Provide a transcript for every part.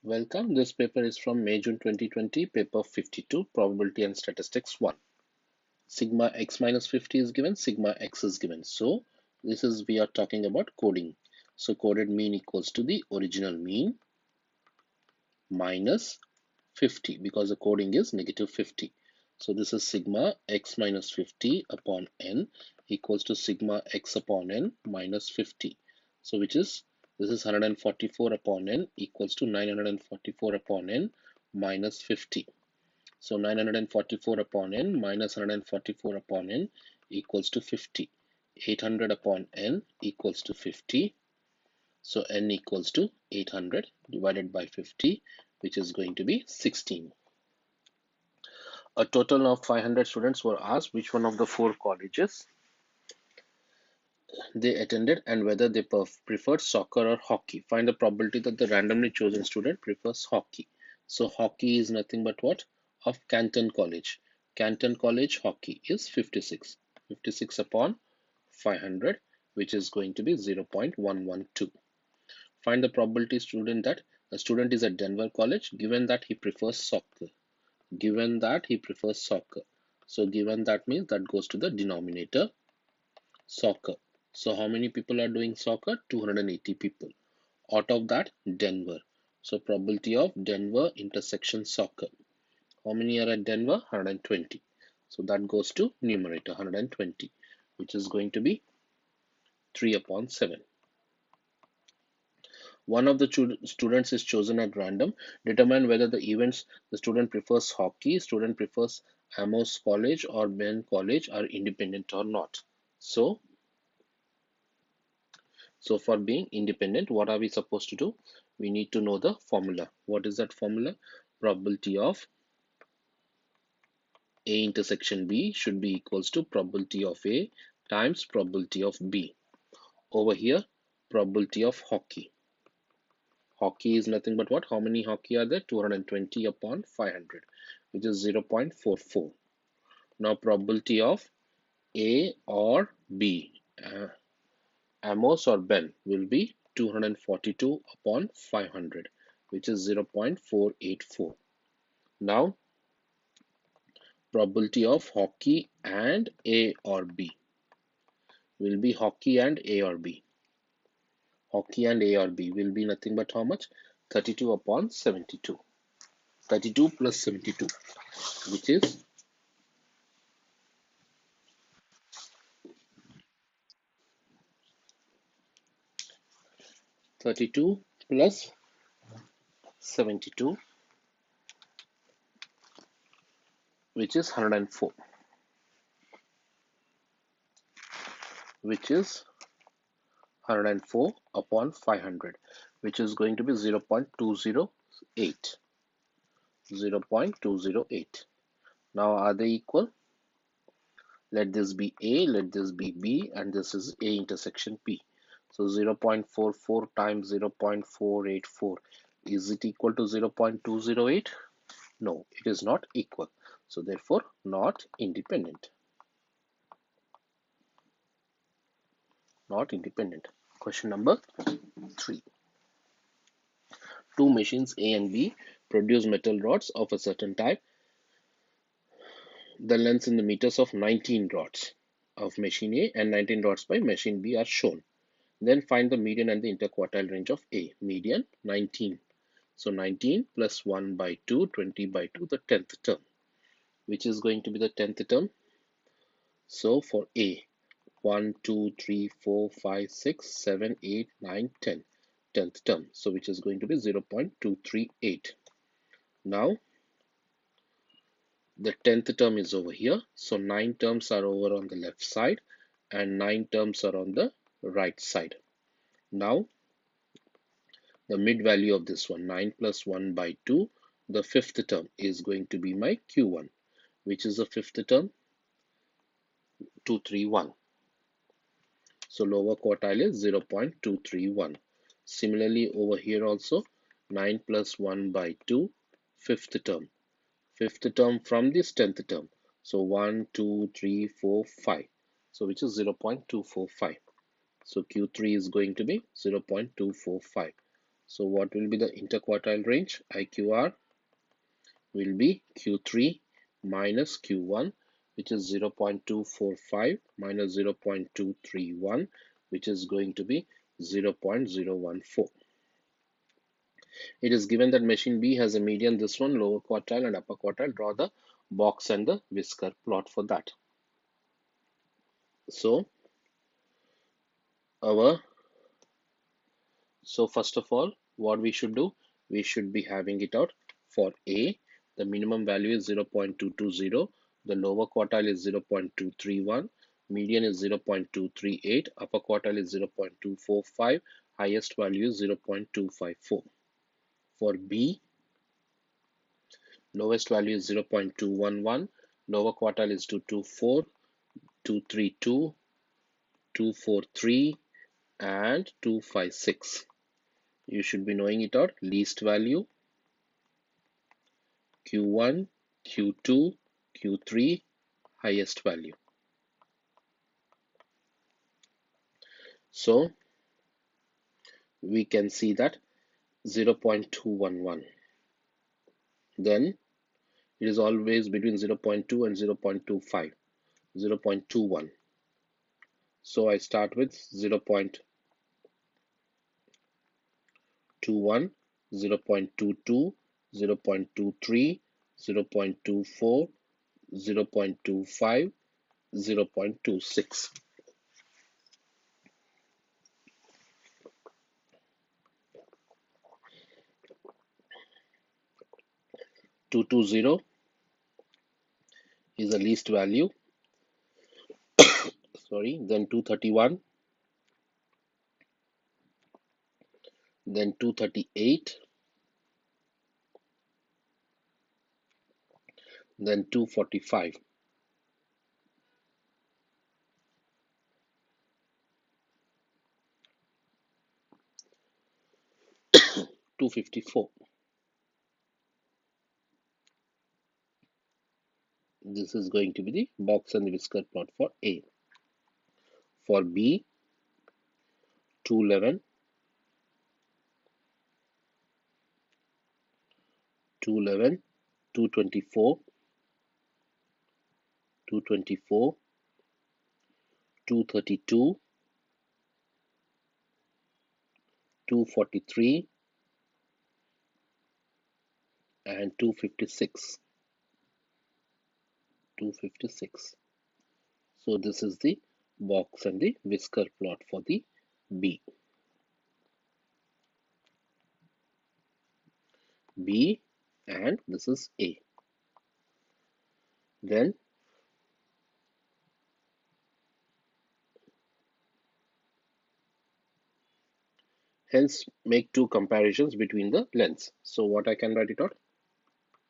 Welcome. This paper is from May-June 2020, paper 52, Probability and Statistics 1. Sigma x minus 50 is given, sigma x is given. So we are talking about coding. So coded mean equals to the original mean minus 50 because the coding is negative 50. So this is sigma x minus 50 upon n equals to sigma x upon n minus 50. So this is 144 upon n equals to 944 upon n minus 50. So 944 upon n minus 144 upon n equals to 50. 800 upon n equals to 50. So n equals to 800 divided by 50, which is going to be 16. A total of 500 students were asked which one of the four colleges they attended and whether they preferred soccer or hockey. Find the probability that the randomly chosen student prefers hockey. So hockey is nothing but what? Of Canton College. Canton College hockey is 56. 56 upon 500, which is going to be 0.112. Find the probability student that a student is at Denver College given that he prefers soccer. Given that he prefers soccer. So given that means that goes to the denominator, soccer. So how many people are doing soccer? 280 people. Out of that, Denver. So probability of Denver intersection soccer. How many are at Denver? 120. So that goes to numerator 120, which is going to be 3 upon 7. One of the students is chosen at random. Determine whether the events the student prefers hockey, student prefers Amos College or Ben College are independent or not. So for being independent, what are we supposed to do? We need to know the formula. What is that formula? Probability of A intersection B should be equals to probability of A times probability of B. Over here, probability of hockey. Hockey is nothing but what? How many hockey are there? 220 upon 500, which is 0.44. Now probability of A or B, Amos or Ben, will be 242 upon 500, which is 0.484. Now probability of hockey and A or B will be hockey and A or B. Hockey and A or B will be nothing but how much? 32 upon 72. 32 plus 72, which is 32 plus 72, which is 104, which is 104 upon 500, which is going to be 0.208. 0.208. Now are they equal? Let this be A, let this be B, and this is A intersection P. So 0.44 times 0.484. Is it equal to 0.208? No, it is not equal. So therefore not independent. Not independent. Question number 3. Two machines A and B produce metal rods of a certain type. The lengths in the meters of 19 rods of machine A and 19 rods by machine B are shown. Then find the median and the interquartile range of A. Median 19. So 19 plus 1 by 2, 20 by 2, the 10th term. Which is going to be the 10th term? So for A, 1, 2, 3, 4, 5, 6, 7, 8, 9, 10. 10th term. So which is going to be 0.238. Now the 10th term is over here. So 9 terms are over on the left side and 9 terms are on the right side. Now the mid value of this one, 9 plus 1 by 2, the 5th term is going to be my Q1. Which is the 5th term? 231. So lower quartile is 0.231. Similarly over here also 9 plus 1 by 2, 5th term. 5th term from this 10th term. So 1, 2, 3, 4, 5. So which is 0.245. So Q3 is going to be 0.245. So what will be the interquartile range? IQR will be Q3 minus Q1, which is 0.245 minus 0.231, which is going to be 0.014. It is given that machine B has a median, this one, lower quartile and upper quartile. Draw the box and the whisker plot for that. So our So first of all, what we should do, we should be having it out for A. The minimum value is 0.220, the lower quartile is 0.231, median is 0.238, upper quartile is 0.245, highest value is 0.254. For B, lowest value is 0.211, lower quartile is 224, 232, 243, and 256. You should be knowing it out. Least value Q1, Q2, Q3, highest value. So we can see that 0.211. Then it is always between 0.2 and 0.25, 0.21. So I start with 0.21, 0.22, 0.23, 0.24, 0.25, 0.26. 220 is the least value. Sorry, then 231, then 238, then 245, 254. This is going to be the box and the whisker plot for A. For B, 211, 211, 224, 224, 232, 243, and 256. 256. So this is the box and the whisker plot for the B. B, and this is A. Then hence make two comparisons between the lengths. So what I can write it out?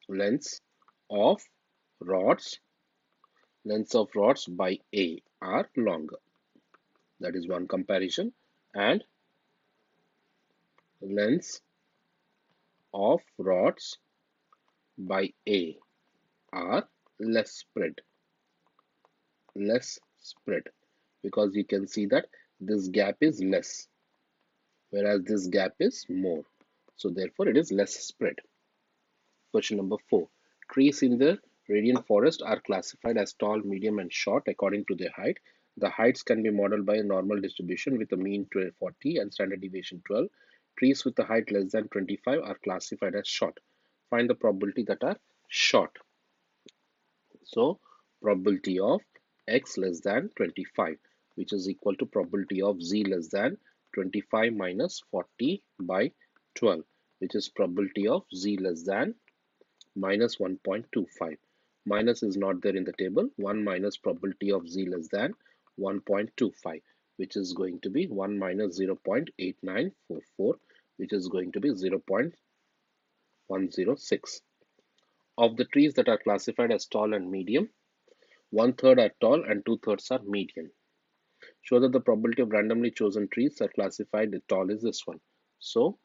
Lengths of rods by A are longer. That is one comparison. And lengths of rods by A are less spread. Because you can see that this gap is less, whereas this gap is more. So therefore it is less spread. Question number 4. Trees in the radian forest are classified as tall, medium, and short according to their height. The heights can be modeled by a normal distribution with a mean 40 and standard deviation 12. Trees with a height less than 25 are classified as short. Find the probability that are short. So probability of x less than 25, which is equal to probability of z less than 25 minus 40 by 12, which is probability of z less than minus 1.25. Minus is not there in the table. 1 minus probability of z less than 1.25, which is going to be 1 minus 0.8944, which is going to be 0.106. Of the trees that are classified as tall and medium, 1/3 are tall and 2/3 are medium. Show that the probability of randomly chosen trees are classified as tall is this one. So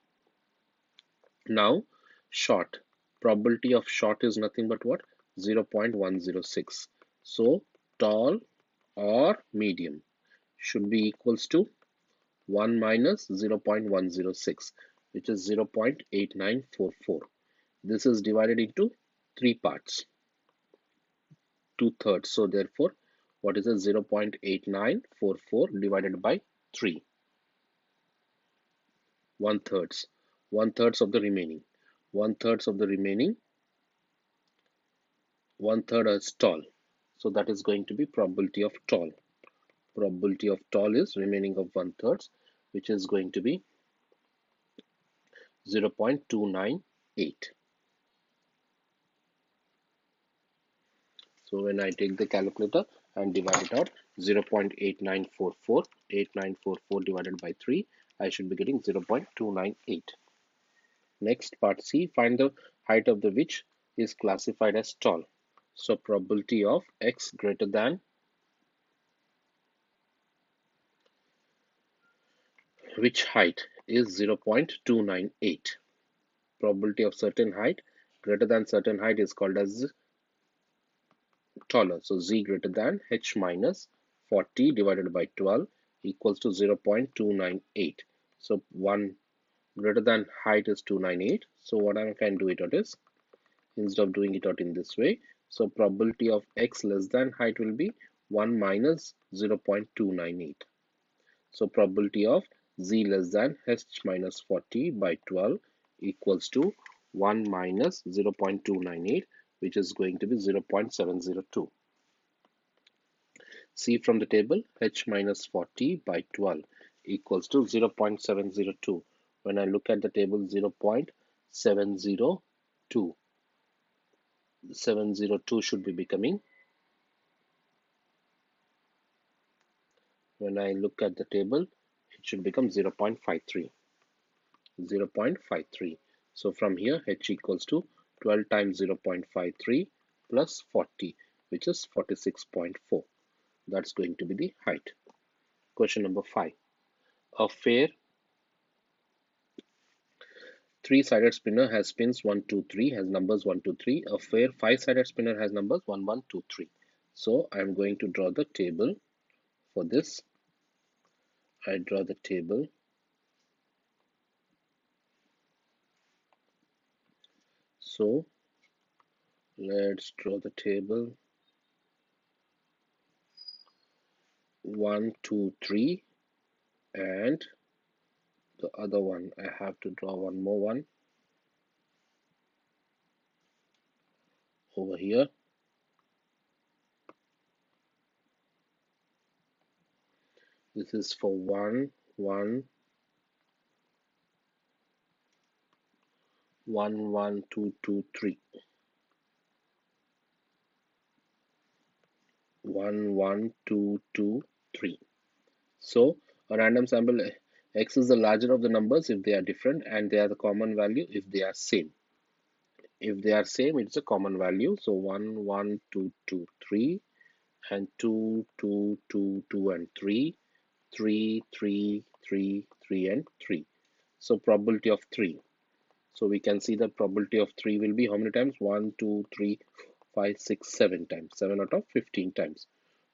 now short. Probability of short is nothing but what? 0.106. So tall or medium should be equals to 1 minus 0.106. which is 0.8944. This is divided into three parts, 2/3. So therefore, what is it? 0.8944 divided by 3, 1/3. 1/3 of the remaining. 1/3 of the remaining, 1/3 is tall. So that is going to be probability of tall. Probability of tall is remaining of 1/3, which is going to be 0.298. So when I take the calculator and divide it out, 0.8944, 8944 divided by 3, I should be getting 0.298. Next part C, find the height of the which is classified as tall. So probability of x greater than which height is 0.298. Probability of certain height greater than certain height is called as taller. So z greater than h minus 40 divided by 12 equals to 0.298. So 1 greater than height is 298. So what I can do it out is, instead of doing it out in this way, so probability of x less than height will be 1 minus 0.298. So probability of z less than h minus 40 by 12 equals to 1 minus 0.298, which is going to be 0.702. See from the table, h minus 40 by 12 equals to 0.702. When I look at the table, 0.702, 702 should be becoming, when I look at the table, it should become 0.53. 0.53. So from here, h equals to 12 times 0.53 plus 40, which is 46.4. That's going to be the height. Question number 5. A fair three-sided spinner has spins 1, 2, 3, has numbers 1, 2, 3. A fair five-sided spinner has numbers 1, 1, 2, 3. So I'm going to draw the table for this. I draw the table. So let's draw the table. 1, 2, 3, and the other one, I have to draw one more one over here. This is for 1, 1, 1, 1, 2, 2, 3. 1, 1, 2, 2, 3. So a random sample x is the larger of the numbers if they are different, and they are the common value if they are same. If they are same, it's a common value. So 1, 1, 2, 2, 3, and 2, 2, 2, 2, and 3, 3, 3, 3, 3, and 3. So probability of 3. So we can see the probability of 3 will be how many times? 1, 2, 3, 5, 6, 7 times. 7 out of 15 times.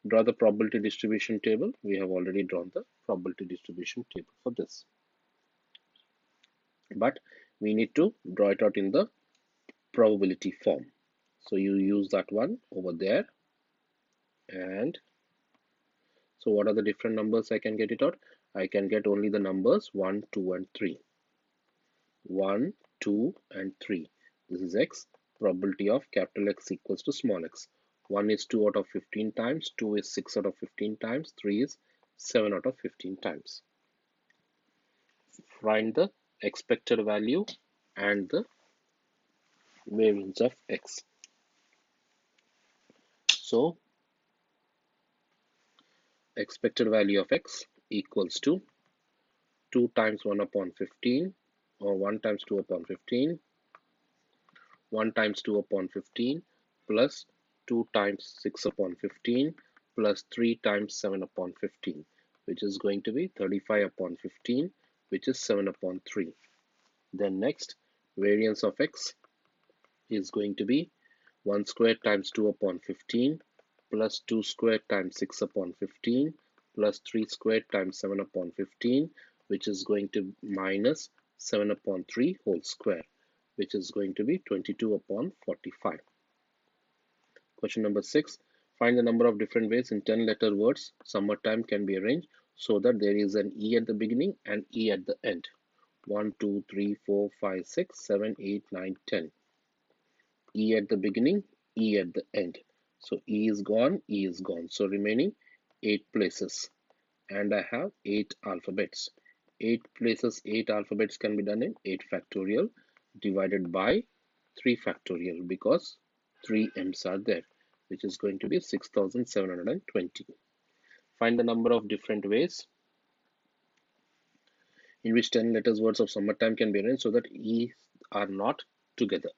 Draw the probability distribution table. We have already drawn the probability distribution table for this. But we need to draw it out in the probability form. So you use that one over there. And so what are the different numbers I can get it out? I can get only the numbers 1, 2, and 3. 1, 2, and 3. This is x. Probability of capital X equals to small x. 1 is 2 out of 15 times, 2 is 6 out of 15 times, 3 is 7 out of 15 times. Find the expected value and the variance of x. So expected value of x equals to 2 times 1 upon 15, or 1 times 2 upon 15, 1 times 2 upon 15, plus 2 times 6 upon 15, plus 3 times 7 upon 15, which is going to be 35 upon 15, which is 7 upon 3. Then next, variance of x is going to be 1 squared times 2 upon 15, plus 2 squared times 6 upon 15, plus 3 squared times 7 upon 15, which is going to minus 7 upon 3 whole square, which is going to be 22 upon 45. Question number 6. Find the number of different ways in 10-letter words summertime can be arranged so that there is an E at the beginning and E at the end. 1, 2, 3, 4, 5, 6, 7, 8, 9, 10. E at the beginning, E at the end. So E is gone, E is gone. So remaining 8 places. And I have 8 alphabets. 8 places, 8 alphabets can be done in 8 factorial divided by 3 factorial because 3 m's are there, which is going to be 6720. Find the number of different ways in which 10 letters words of summertime can be arranged so that E are not together.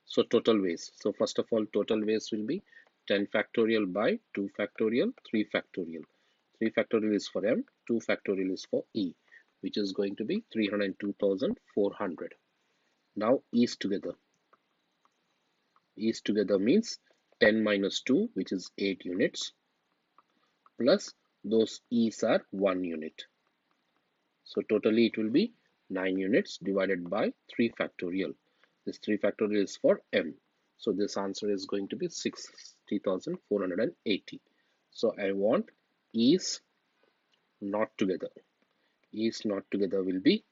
So total ways. So first of all, total ways will be 10 factorial by 2 factorial, 3 factorial. 3 factorial is for M, 2 factorial is for E, which is going to be 302,400. Now E's together. E's together means 10 minus 2, which is 8 units, plus those E's are 1 unit. So totally it will be 9 units divided by 3 factorial. This 3 factorial is for M. So this answer is going to be 60,480. So I want E's not together. E's not together will be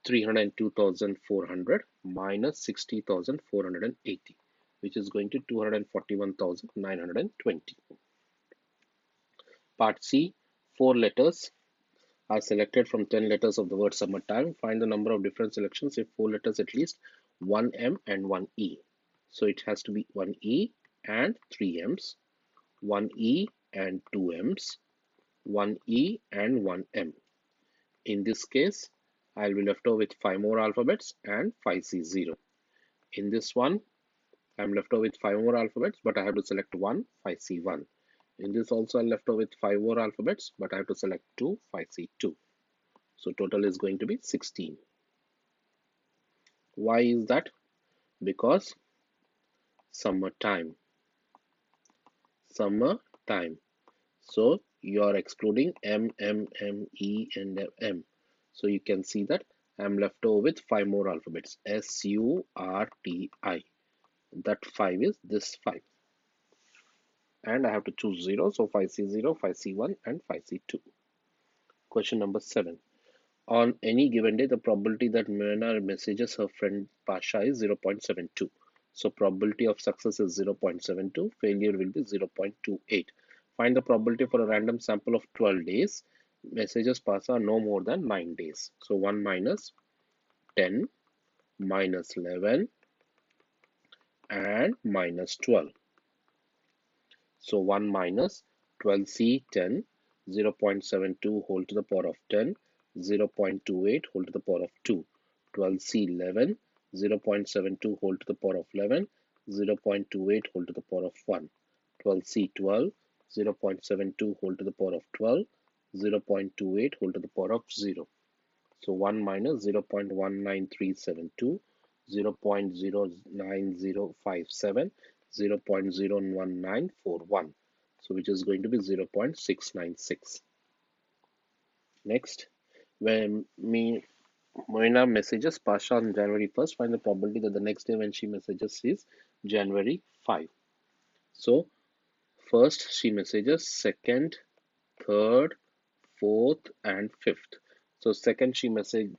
302,400 minus 60,480, which is going to 241,920. Part C, 4 letters are selected from 10 letters of the word summertime. Find the number of different selections if 4 letters at least 1 M and 1 E. So it has to be 1 E and 3 M's, 1 E and 2 M's, 1 E and 1 M. In this case, I'll be left over with 5 more alphabets and 5C0. In this one, I'm left over with 5 more alphabets, but I have to select 1, 5C1. In this also, I'm left over with 5 more alphabets, but I have to select 2, 5C2. So total is going to be 16. Why is that? Because summertime. Summertime. So you are excluding M, M, M, E, and M. So you can see that I'm left over with 5 more alphabets. SURTI. That 5 is this 5. And I have to choose 0. So 5C0, 5C1, and 5C2. Question number 7. On any given day, the probability that Myrna messages her friend Pasha is 0.72. So probability of success is 0.72. Failure will be 0.28. Find the probability for a random sample of 12 days. Messages pass are no more than 9 days. So 1 minus 10 minus 11 and minus 12. So 1 minus 12C 10, 0.72 whole to the power of 10, 0.28 whole to the power of 2, 12C 11, 0.72 whole to the power of 11, 0.28 whole to the power of 1, 12C 12, 0.72 whole to the power of 12, 0.28 whole to the power of 0. So 1 minus 0.19372, 0.09057, 0.01941. So which is going to be 0.696. Next, when Moina messages Pasha on January 1st, find the probability that the next day when she messages is January 5. So first she messages, second, third, fourth, and fifth. So second she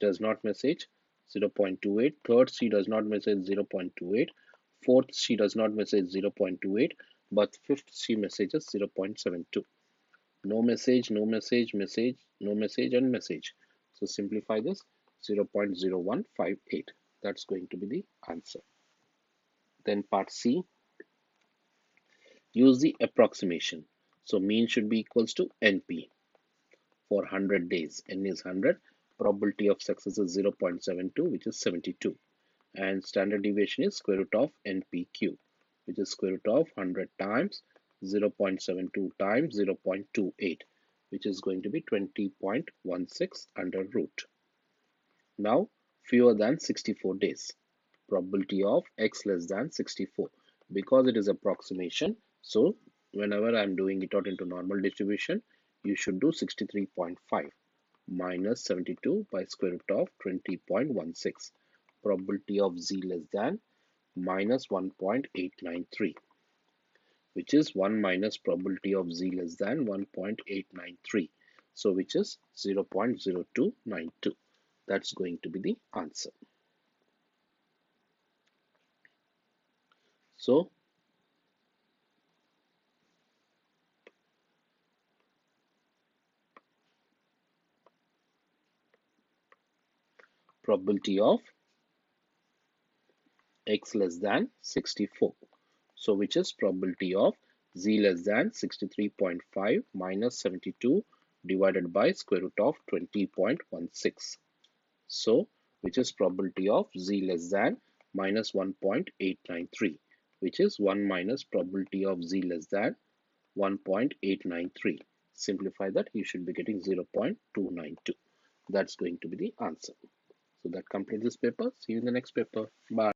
does not message 0.28, third she does not message 0.28, fourth she does not message 0.28, but fifth she messages 0.72. No message, no message, message, no message, and message. So simplify this, 0.0158. That's going to be the answer. Then part C, use the approximation. So mean should be equals to NP. For 100 days. N is 100. Probability of success is 0.72, which is 72. And standard deviation is square root of NPQ, which is square root of 100 times 0.72 times 0.28, which is going to be 20.16 under root. Now, fewer than 64 days. Probability of x less than 64. Because it is approximation, so whenever I'm doing it out into normal distribution, you should do 63.5. minus 72 by square root of 20.16. Probability of z less than minus 1.893, which is 1 minus probability of z less than 1.893. So which is 0.0292. That's going to be the answer. So probability of x less than 64. So which is probability of z less than 63.5 minus 72 divided by square root of 20.16. So which is probability of z less than minus 1.893, which is 1 minus probability of z less than 1.893. Simplify that, you should be getting 0.292. That's going to be the answer. So that completes this paper. See you in the next paper. Bye.